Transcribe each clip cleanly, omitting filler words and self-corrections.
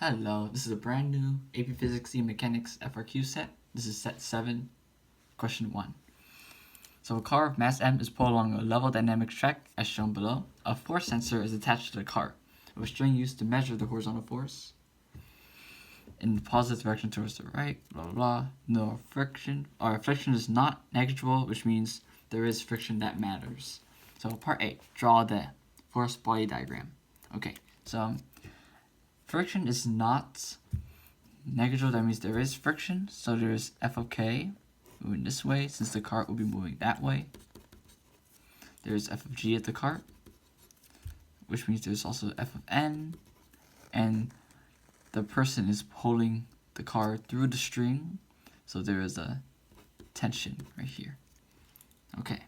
Hello, this is a brand new AP Physics and Mechanics FRQ set. This is set 7, question 1. So a car of mass m is pulled along a level dynamics track as shown below. A force sensor is attached to the car, with a string used to measure the horizontal force in the positive direction towards the right, blah blah blah. No friction, or friction is not negligible, which means there is friction that matters. So part A, draw the force body diagram. Okay, so friction is not negligible, that means there is friction, so there is F of K moving this way, since the cart will be moving that way. There is F of G at the cart, which means there's also F of N, and the person is pulling the car through the string, so there is a tension right here. Okay.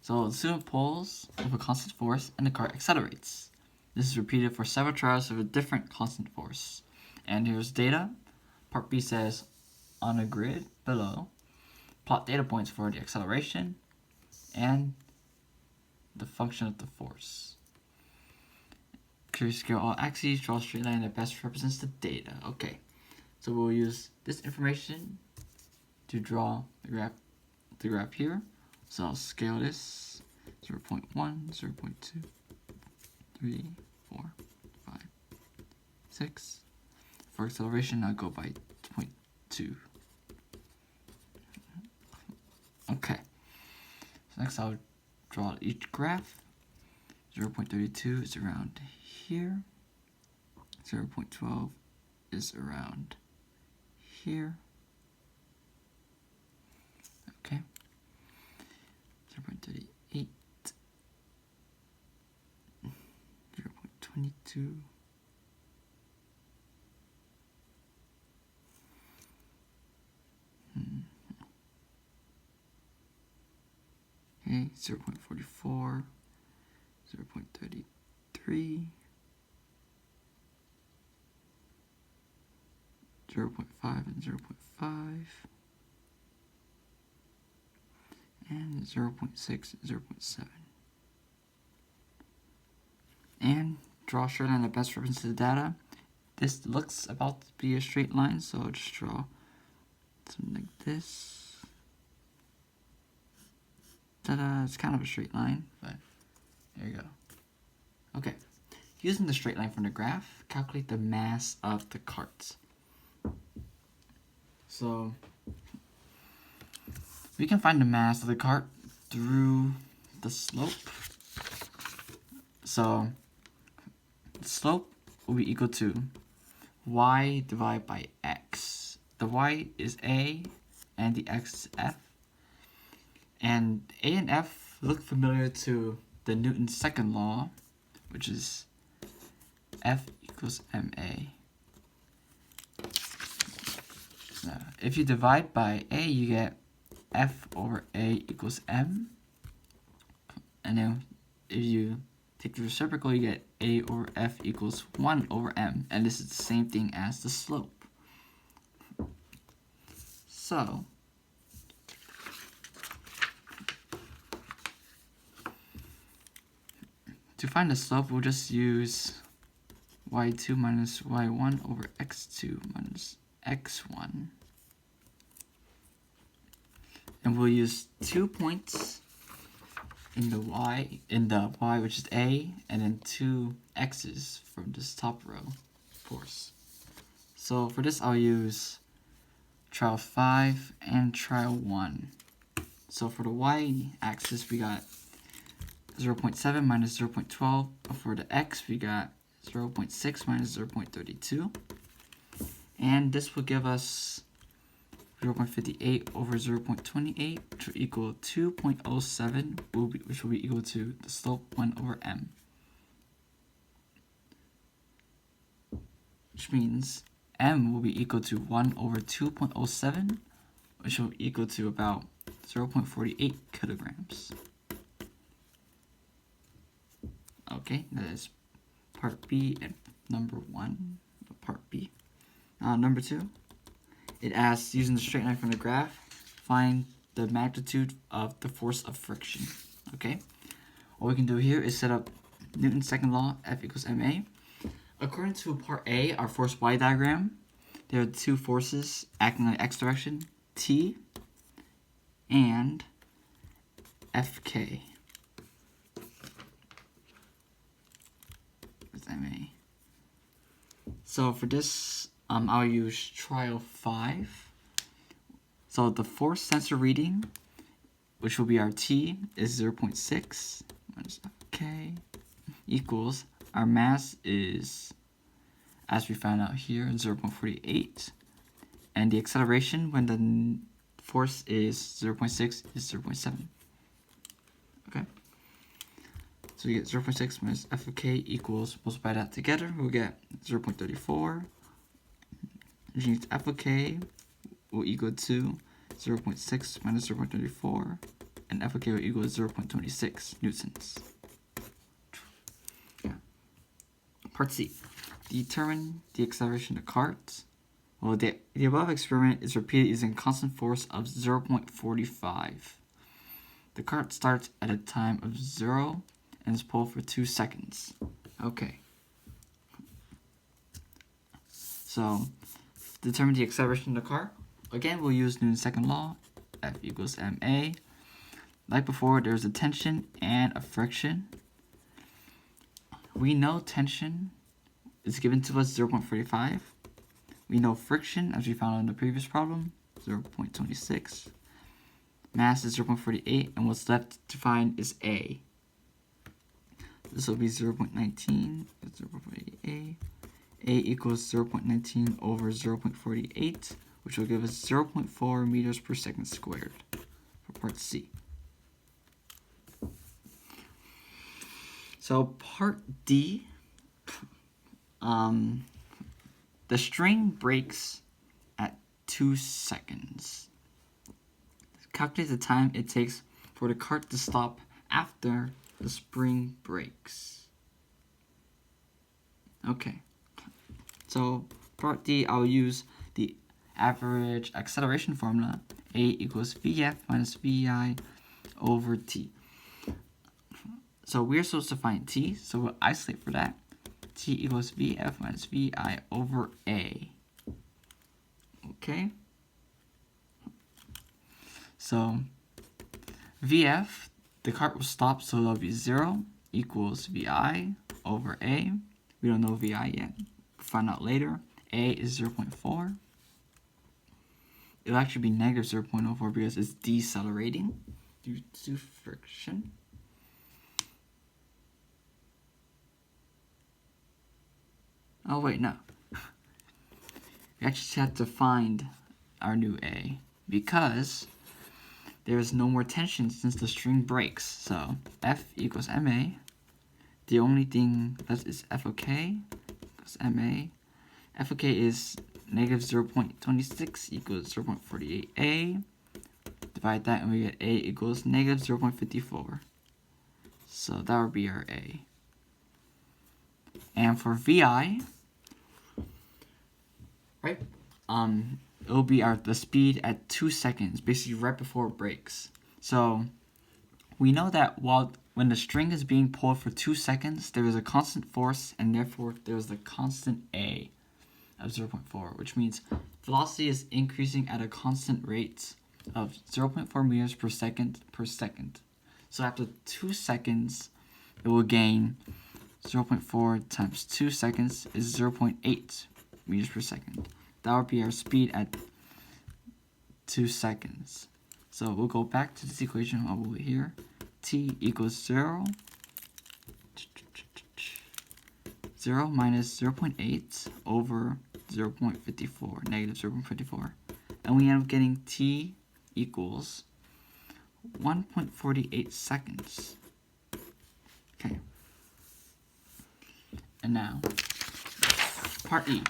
So the student pulls with a constant force and the cart accelerates. This is repeated for several trials with a different constant force. And here's data. Part B says, on a grid below, plot data points for the acceleration and the function of the force. Clearly scale all axes, draw a straight line that best represents the data. Okay, so we'll use this information to draw the graph here. So I'll scale this 0.1, 0.2, 3, 4, 5, 6. For acceleration, I'll go by 0.2. Okay. So next, I'll draw each graph. 0.32 is around here. 0.12 is around here. Okay. 0.38. 0.22. Okay, 0.44, 0.33, 0.5 and 0.5, and 0.6 and 0.7. And draw a straight line that best represents the data. This looks about to be a straight line, so I'll just draw something like this. Ta-da, it's kind of a straight line, but there you go. Okay, using the straight line from the graph, calculate the mass of the cart. So, we can find the mass of the cart through the slope. So, the slope will be equal to y divided by x. The y is a, and the x is f. And A and F look familiar to the Newton's second law, which is F equals ma. Now, if you divide by A, you get F over A equals m. And then if you take the reciprocal, you get A over F equals 1 over m. And this is the same thing as the slope. So, to find the slope, we'll just use y2 minus y1 over x2 minus x1. And we'll use 2 points in the y, which is a, and then 2 x's from this top row force. So for this, I'll use trial 5 and trial 1. So for the y-axis, we got 0.7 minus 0.12. For the x, we got 0.6 minus 0.32. And this will give us 0.58 over 0.28, which will equal 2.07, which will be equal to the slope 1 over m. Which means m will be equal to 1 over 2.07, which will equal to about 0.48 kilograms. Okay, that is part B and number 1 of part B. Number 2, it asks, using the straight line from the graph, find the magnitude of the force of friction. Okay, what we can do here is set up Newton's second law, F equals ma. According to part A, our force Y diagram, there are two forces acting in the x direction, T and FK. Where's MA? So for this, I'll use trial 5. So the force sensor reading, which will be our T, is 0.6 minus FK equals, our mass is, as we found out here, 0.48. And the acceleration when the force is 0.6 is 0.7. Okay? So we get 0.6 minus f of k equals, multiply that together, we'll get 0.34. Which means f of k will equal to 0.6 minus 0.34. And f of k will equal 0.26 newtons. Yeah. Part C. Determine the acceleration of the cart. Well, the above experiment is repeated using a constant force of 0.45. The cart starts at a time of 0 and is pulled for 2 seconds. Okay. So, determine the acceleration of the cart. Again, we'll use Newton's second law, F equals ma. Like before, there's a tension and a friction. We know tension is given to us 0.45. We know friction, as we found in the previous problem, 0.26. Mass is 0.48, and what's left to find is A. This will be 0.19, 0.48A. A equals 0.19 over 0.48, which will give us 0.4 meters per second squared for part C. So part D, the string breaks at 2 seconds. Calculate the time it takes for the cart to stop after the spring breaks. Okay, so part D, I'll use the average acceleration formula, A equals VF minus VI over T. So we're supposed to find T, so we'll isolate for that. T equals VF minus VI over A. Okay? So VF, the cart will stop, so that'll be 0 equals VI over A. We don't know VI yet. We'll find out later. A is 0.4. It'll actually be negative 0.04 because it's decelerating due to friction. Oh wait, no. We actually have to find our new A because there is no more tension since the string breaks. So F equals ma. The only thing left is F of k equals ma. F of k is negative 0.26 equals 0.48a. Divide that and we get A equals negative 0.54. So that would be our A. And for VI, right? It'll be the speed at 2 seconds, basically right before it breaks. So we know that when the string is being pulled for 2 seconds, there is a constant force, and therefore there is the constant A of 0.4, which means velocity is increasing at a constant rate of 0.4 meters per second per second. So after 2 seconds, it will gain 0.4 times 2 seconds is 0.8 meters per second. That would be our speed at 2 seconds. So we'll go back to this equation over here. T equals 0. 0 minus 0.8 over 0.54, negative 0.54. And we end up getting T equals 1.48 seconds. Okay. And now, part E.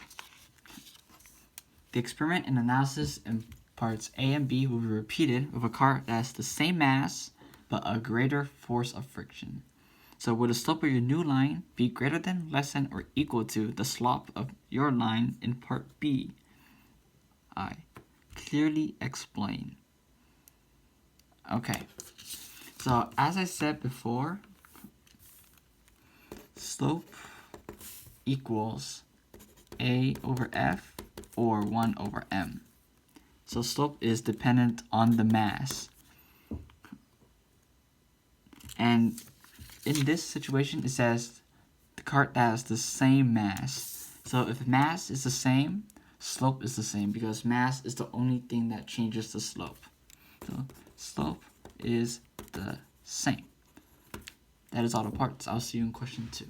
The experiment and analysis in parts A and B will be repeated with a cart that has the same mass but a greater force of friction. So will the slope of your new line be greater than, less than, or equal to the slope of your line in part B? I clearly explain. Okay, so as I said before, slope equals a over f or 1 over m. So slope is dependent on the mass. And in this situation, it says the cart that has the same mass. So if mass is the same, slope is the same, because mass is the only thing that changes the slope. So slope is the same. That is all the parts. I'll see you in question 2.